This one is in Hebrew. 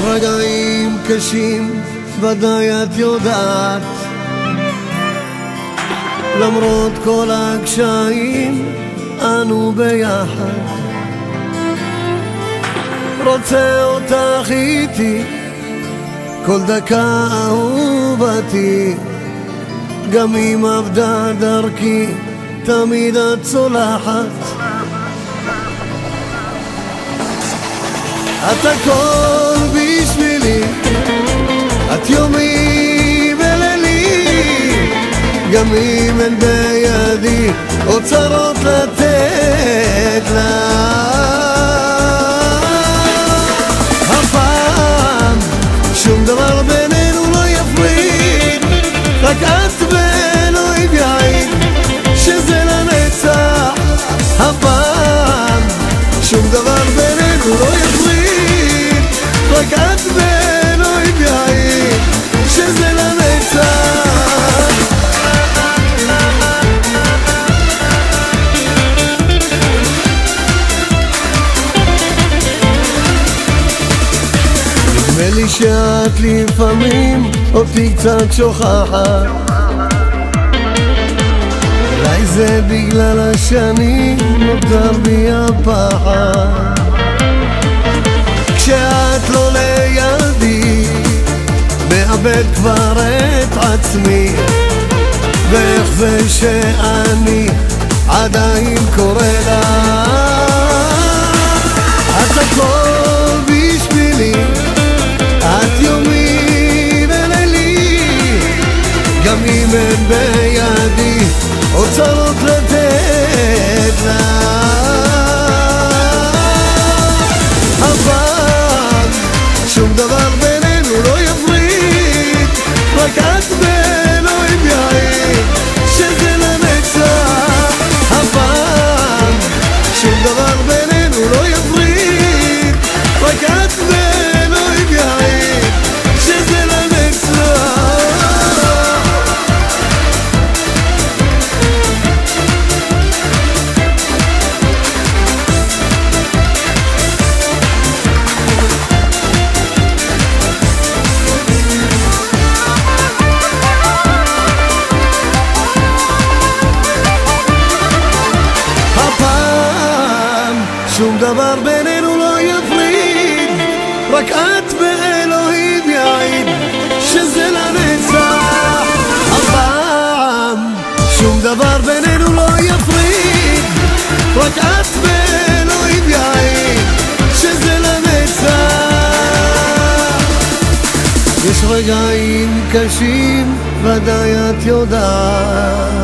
רגעים קשים, ודאי את יודעת, למרות כל הקשיים אנו ביחד. רוצה אותך איתי כל דקה אהובתי, גם אם עבדה דרכי תמיד את צולחת. את הכל בשבילי, את יומי ולילי, גם אם אין בידי אוצרות לתת לה. הפעם שום דבר בינינו לא יפריד, רק את ואלוהים יעיד שזה לנצח. הפעם שום דבר בינינו לא יפריד, רק את ואלוהים יעיד שזה לנצח. נדמה לי שאת לפעמים אותי קצת שוכחת, אולי זה בגלל השנים נותר בי הפחד. כשאת לא לידי מאבד כבר את עצמי, ואיך זה שאני עדיין קורא לה. את הכל בשבילי, את יומי ולילי, גם אם אין בידי אוצרות לתת לה. אבל שום דבר בינינו לא יפריד, רק את ואלוהים יעיד שזה לנצח. אבל שום דבר בינינו לא יפריד, רק את ואלוהים יעיד שזה לנצח. שום דבר בינינו לא יפריד, רק את ואלוהים יעיד שזה לנצח. הפעם שום דבר בינינו לא יפריד, רק את ואלוהים יעיד שזה לנצח. יש רגעים קשים, ודאי את יודעת,